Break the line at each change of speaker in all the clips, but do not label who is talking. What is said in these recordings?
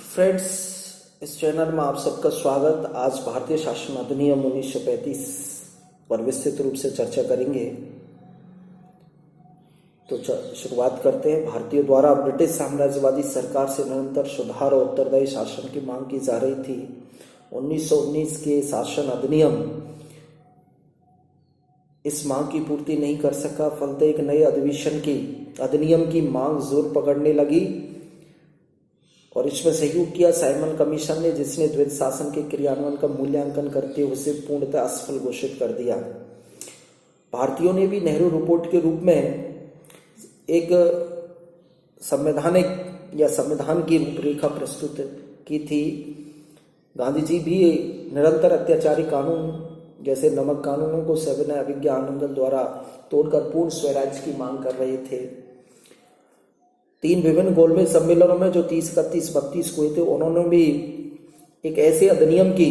Friends, इस channel में आप सबका स्वागत। आज भारतीय शासन अधिनियम 1935 पर विस्तृत रूप से चर्चा करेंगे। तो शुरुआत करते हैं। भारतीयों द्वारा ब्रिटिश साम्राज्यवादी सरकार से निरंतर सुधार और उत्तरदायी शासन की मांग की जा रही थी। 1919 के शासन अधिनियम इस मांग की पूर्ति नहीं कर सका। फलतः एक नए अधिनियम की मांग जोर पकड़ने लगी और इसमें सहयोग किया साइमन कमीशन ने, जिसने द्वैध शासन के क्रियान्वयन का मूल्यांकन करते हुए उसे पूर्णतः असफल घोषित कर दिया। भारतीयों ने भी नेहरू रिपोर्ट के रूप में एक संविधान की रूपरेखा प्रस्तुत की थी। गांधी जी भी निरंतर अत्याचारी कानून जैसे नमक कानूनों को सविनय अवज्ञा आनंद द्वारा तोड़कर पूर्ण स्वराज्य की मांग कर रहे थे। 3 विभिन्न गोलमेज सम्मेलनों में जो 30, 31, 32 हुए थे, उन्होंने भी एक ऐसे अधिनियम की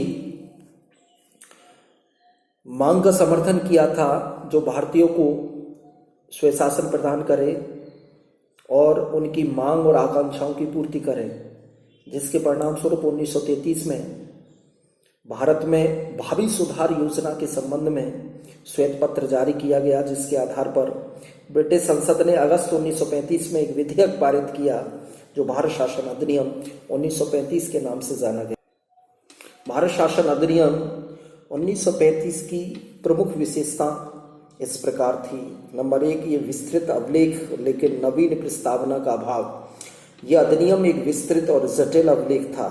मांग का समर्थन किया था जो भारतीयों को स्वशासन प्रदान करे और उनकी मांग और आकांक्षाओं की पूर्ति करे, जिसके परिणाम स्वरूप 1933 में भारत में भावी सुधार योजना के संबंध में श्वेत पत्र जारी किया गया, जिसके आधार पर ब्रिटिश संसद ने अगस्त 1935 में एक विधेयक पारित किया जो भारत शासन अधिनियम 1935 के नाम से जाना गया। भारत शासन अधिनियम 1935 की प्रमुख विशेषता इस प्रकार थी। नंबर 1, ये विस्तृत अभिलेख लेकिन नवीन प्रस्तावना का अभाव। यह अधिनियम एक विस्तृत और जटिल अभिलेख था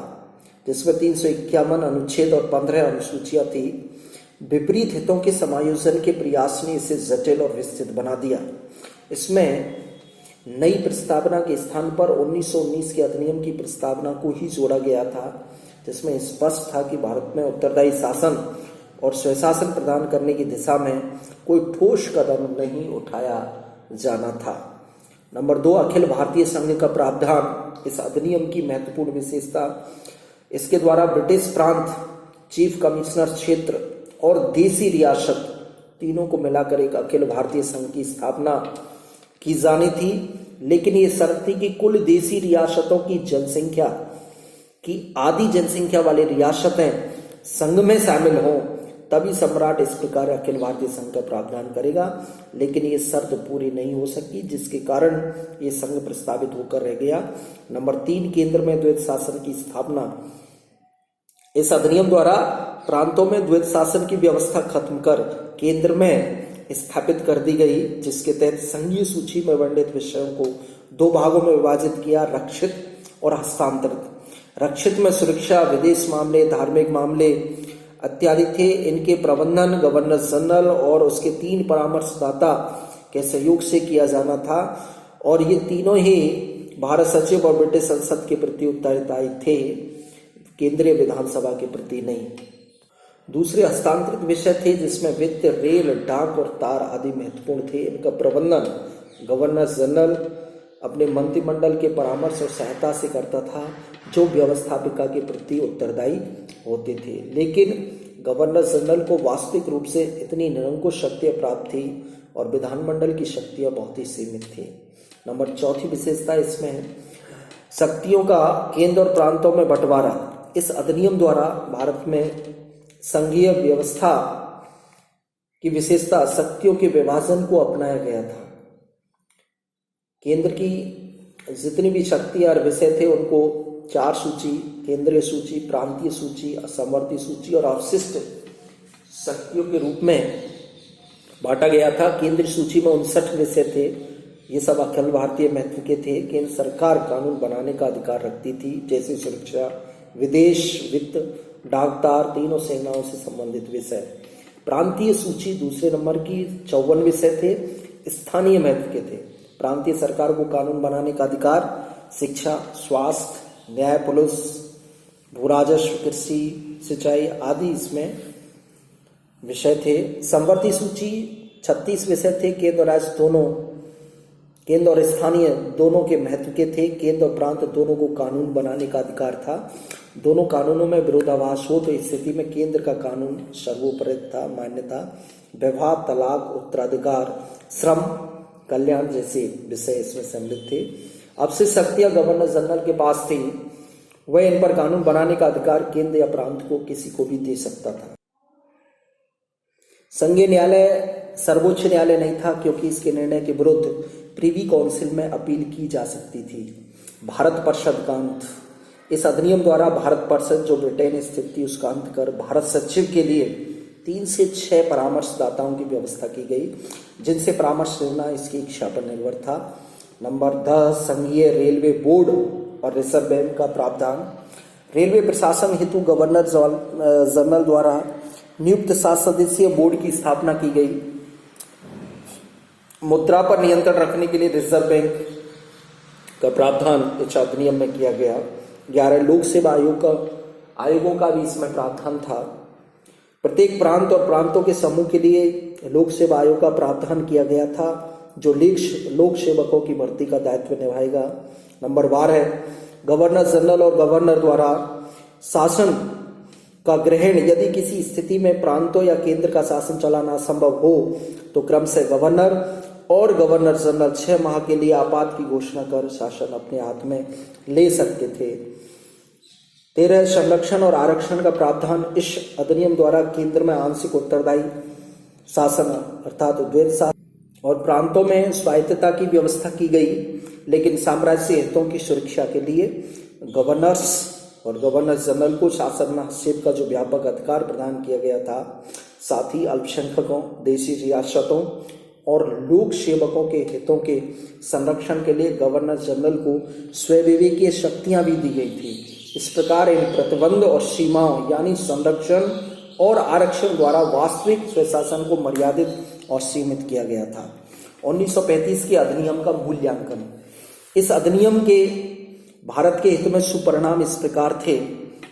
जिसमें 351 अनुच्छेद और 15 अनुसूचियां थी। विपरीत हितों के समायोजन के प्रयास ने इसे जटिल और विस्तृत बना दिया। इसमें नई प्रस्तावना के स्थान पर 1919 के अधिनियम की प्रस्तावना को ही जोड़ा गया था, जिसमें स्पष्ट था कि भारत में उत्तरदायी शासन और स्वशासन प्रदान करने की दिशा में कोई ठोस कदम नहीं उठाया जाना था। नंबर 2, अखिल भारतीय संघ का प्रावधान। इस अधिनियम की महत्वपूर्ण विशेषता, इसके द्वारा ब्रिटिश प्रांत, चीफ कमिश्नर क्षेत्र और देसी रियासत तीनों को मिलाकर एक अखिल भारतीय संघ की स्थापना की जानी थी। लेकिन ये शर्त थी कि कुल देसी रियासतों की जनसंख्या की आधी जनसंख्या वाली रियासतें संघ में शामिल हों, तभी सम्राट इस प्रकार अखिल भारतीय संघ का प्रावधान करेगा। लेकिन ये शर्त पूरी नहीं हो सकी, जिसके कारण ये संघ प्रस्तावित होकर रह गया। नंबर 3, केंद्र में द्वैध शासन की स्थापना। इस अधिनियम द्वारा प्रांतों में द्वैध शासन की व्यवस्था खत्म कर केंद्र में स्थापित कर दी गई, जिसके तहत संघीय सूची में वर्णित विषयों को 2 भागों में विभाजित किया, रक्षित और हस्तांतरित। रक्षित में सुरक्षा, विदेश मामले, धार्मिक मामले इत्यादि थे। इनके प्रबंधन गवर्नर जनरल और उसके 3 परामर्शदाता के सहयोग से किया जाना था और ये तीनों ही भारत सचिव और ब्रिटिश संसद के प्रति उत्तरदायी थे, केंद्रीय विधानसभा के प्रति नहीं। दूसरे हस्तांतरित विषय थे जिसमें वित्त, रेल, डाक और तार आदि महत्वपूर्ण थे। इनका प्रबंधन गवर्नर जनरल अपने मंत्रिमंडल के परामर्श और सहायता से करता था, जो व्यवस्थापिका के प्रति उत्तरदायी होते थे। लेकिन गवर्नर जनरल को वास्तविक रूप से इतनी निरंकुश शक्तियां प्राप्त थी और विधानमंडल की शक्तियां बहुत ही सीमित थी। नंबर 4 विशेषता इसमें शक्तियों का केंद्र और प्रांतों में बंटवारा। इस अधिनियम द्वारा भारत में संघीय व्यवस्था की विशेषता शक्तियों के विभाजन को अपनाया गया था। केंद्र की जितनी भी शक्ति और विषय थे उनको 4 सूची, केंद्रीय सूची, प्रांतीय सूची, समवर्ती सूची और अवशिष्ट शक्तियों के रूप में बांटा गया था। केंद्रीय सूची में 59 विषय थे। ये सब अखिल भारतीय महत्व के थे। केंद्र सरकार कानून बनाने का अधिकार रखती थी, जैसे सुरक्षा, विदेश, वित्त, डाकतार, तीनों सेनाओं से संबंधित विषय। प्रांतीय सूची दूसरे नंबर की 54 विषय थे, स्थानीय महत्व के थे। प्रांतीय सरकार को कानून बनाने का अधिकार शिक्षा, स्वास्थ्य, न्याय, पुलिस, भूराजस्व, कृषि, सिंचाई आदि इसमें विषय थे। समवर्ती सूची 36 विषय थे। केंद्र और राज्य दोनों, केंद्र और स्थानीय दोनों के महत्व के थे। केंद्र और प्रांत दोनों को कानून बनाने का अधिकार था। दोनों कानूनों में विरोधाभास हो तो इस स्थिति में केंद्र का कानून सर्वोपरि था, मान्यता। विवाह, तलाक, उत्तराधिकार, श्रम, कल्याण जैसे विषय इसमें सम्मिलित थे। अब से शक्तियां गवर्नर जनरल के पास थी वह इन पर कानून बनाने का अधिकार केंद्र या प्रांत को किसी को भी दे सकता था। संघीय न्यायालय सर्वोच्च न्यायालय नहीं था, क्योंकि इसके निर्णय के विरुद्ध प्रिवी काउंसिल में अपील की जा सकती थी। भारत परिषद का अंत। इस अधिनियम द्वारा भारत परिषद, जो ब्रिटेन स्थित थी, उसका अंत कर भारत सचिव के लिए 3 से 6 परामर्शदाताओं की व्यवस्था की गई, जिनसे परामर्श लेना इसकी इच्छा पर निर्भर था। नंबर 10, संघीय रेलवे बोर्ड और रिजर्व बैंक का प्रावधान। रेलवे प्रशासन हेतु गवर्नर जनरल द्वारा नियुक्त 7 सदस्यीय बोर्ड की स्थापना की गई। मुद्रा पर नियंत्रण रखने के लिए रिजर्व बैंक का प्रावधान इस अधिनियम में किया गया। 11 लोक सेवा आयोगों का भी इसमें प्रावधान था। प्रत्येक प्रांत और प्रांतों के समूह के लिए लोक सेवा आयोग का प्रावधान किया गया था, जो लोक सेवकों की भर्ती का दायित्व निभाएगा। नंबर 12 है, गवर्नर जनरल और गवर्नर द्वारा शासन का ग्रहण। यदि किसी स्थिति में प्रांतों या केंद्र का शासन चलाना असंभव हो तो क्रम से गवर्नर और गवर्नर जनरल 6 माह के लिए आपात की घोषणा कर शासन अपने हाथ में ले सकते थे। 13, संरक्षण और आरक्षण का प्रावधान। इस अधिनियम द्वारा केंद्र में आंशिक उत्तरदायी शासन अर्थात द्वैध शासन और प्रांतों में स्वायत्तता की व्यवस्था की गई, लेकिन साम्राज्य हितों की सुरक्षा के लिए गवर्नर्स और गवर्नर जनरल को शासन में हस्तक्षेप का जो व्यापक अधिकार प्रदान किया गया था। साथ ही अल्पसंख्यकों, देशी रियासतों और लोक सेवकों के हितों के संरक्षण के लिए गवर्नर जनरल को स्वविवेकीय शक्तियां भी दी गई थी। इस प्रकार इन प्रतिबंध और सीमाओं यानी संरक्षण और आरक्षण द्वारा वास्तविक स्वशासन को मर्यादित और सीमित किया गया था। 1935 के अधिनियम का मूल्यांकन। इस अधिनियम के भारत के हित में सुपरिणाम इस प्रकार थे।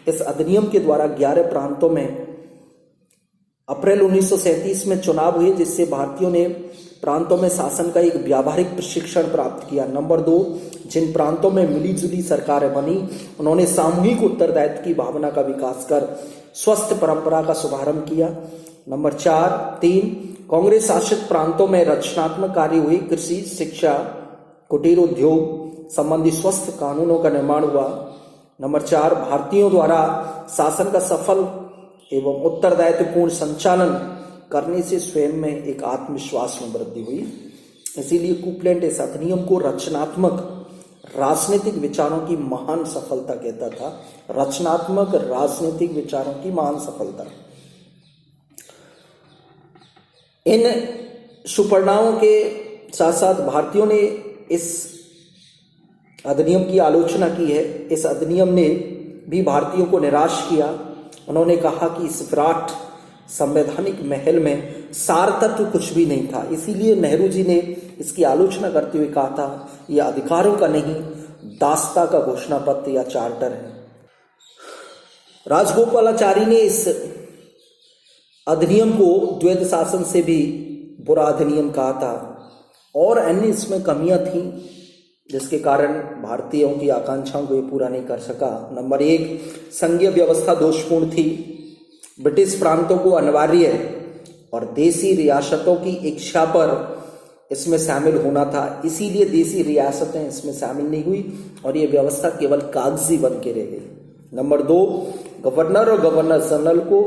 इस अधिनियम के द्वारा 11 प्रांतों में अप्रैल 1937 में चुनाव हुए, जिससे भारतीयों ने प्रांतों में शासन का एक व्यावहारिक प्रशिक्षण प्राप्त किया। नंबर 2, जिन प्रांतों में मिलीजुली सरकारें बनी, उन्होंने सामूहिक उत्तरदायित्व की भावना का विकास कर स्वस्थ परंपरा का शुभारंभ किया। नंबर 3, कांग्रेस शासित प्रांतों में रचनात्मक कार्य हुए। कृषि, शिक्षा, कुटीर उद्योग संबंधी स्वस्थ कानूनों का निर्माण हुआ। नंबर 4, भारतीयों द्वारा शासन का सफल एवं उत्तरदायित्वपूर्ण संचालन करने से स्वयं में एक आत्मविश्वास में वृद्धि हुई। इसीलिए कुपलेंट इस अधिनियम को रचनात्मक राजनीतिक विचारों की महान सफलता कहता था। रचनात्मक राजनीतिक विचारों की महान सफलता। इन सुपरिणामों के साथ साथ भारतीयों ने इस अधिनियम की आलोचना की है। इस अधिनियम ने भी भारतीयों को निराश किया। उन्होंने कहा कि इस विराट संवैधानिक महल में सार तत्व कुछ भी नहीं था। इसीलिए नेहरू जी ने इसकी आलोचना करते हुए कहा था, यह अधिकारों का नहीं, दास्ता का घोषणा पत्र या चार्टर है। राजगोपालाचारी ने इस अधिनियम को द्वैध शासन से भी बुरा अधिनियम कहा था और अन्य इसमें कमियां थी, जिसके कारण भारतीयों की आकांक्षाओं को ये पूरा नहीं कर सका। नंबर 1, संघीय व्यवस्था दोषपूर्ण थी। ब्रिटिश प्रांतों को अनिवार्य और देसी रियासतों की इच्छा पर इसमें शामिल होना था, इसीलिए देसी रियासतें इसमें शामिल नहीं हुई और ये व्यवस्था केवल कागजी बन के रह गई। नंबर 2, गवर्नर और गवर्नर जनरल को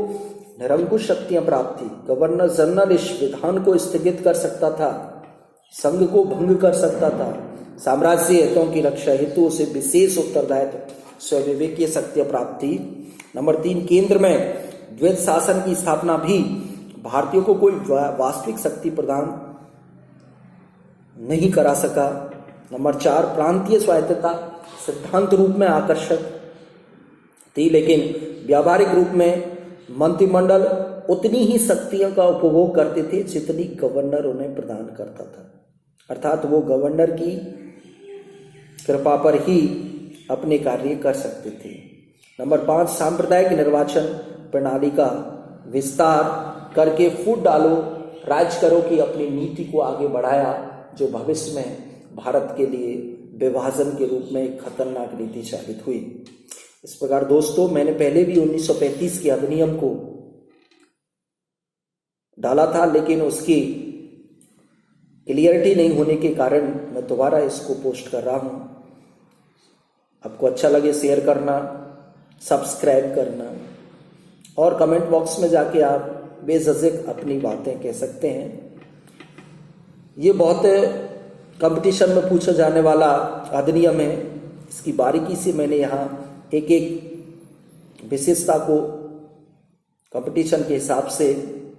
निरंकुश शक्तियां प्राप्त थी। गवर्नर जनरल इस विधान को स्थगित कर सकता था, संघ को भंग कर सकता था, साम्राज्य हितों की रक्षा हेतु उसे विशेष उत्तरदायित्व स्वविवेकीय शक्तियां प्राप्त थी। नंबर 3, केंद्र में द्वैध शासन की स्थापना भी भारतीयों को कोई वास्तविक शक्ति प्रदान नहीं करा सका। नंबर 4, प्रांतीय स्वायत्तता सिद्धांत रूप में आकर्षक थी, लेकिन व्यावहारिक रूप में मंत्रिमंडल उतनी ही शक्तियों का उपभोग करते थे जितनी गवर्नर उन्हें प्रदान करता था, अर्थात वो गवर्नर की कृपा पर ही अपने कार्य कर सकते थे। नंबर 5, सांप्रदायिक निर्वाचन प्रणाली का विस्तार करके फूट डालो राज करो की अपनी नीति को आगे बढ़ाया, जो भविष्य में भारत के लिए विभाजन के रूप में एक खतरनाक नीति साबित हुई। इस प्रकार दोस्तों, मैंने पहले भी 1935 के अधिनियम को डाला था, लेकिन उसकी क्लियरिटी नहीं होने के कारण मैं दोबारा इसको पोस्ट कर रहा हूं। आपको अच्छा लगे शेयर करना, सब्सक्राइब करना, और कमेंट बॉक्स में जाके आप बेझिझक अपनी बातें कह सकते हैं। ये बहुत कंपटीशन में पूछा जाने वाला अधिनियम है। इसकी बारीकी से मैंने यहाँ एक एक विशेषता को कंपटीशन के हिसाब से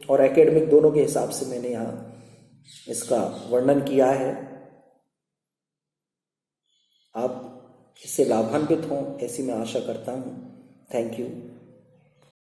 और एकेडमिक दोनों के हिसाब से मैंने यहाँ इसका वर्णन किया है। आप इससे लाभान्वित हों ऐसी मैं आशा करता हूँ। Thank you.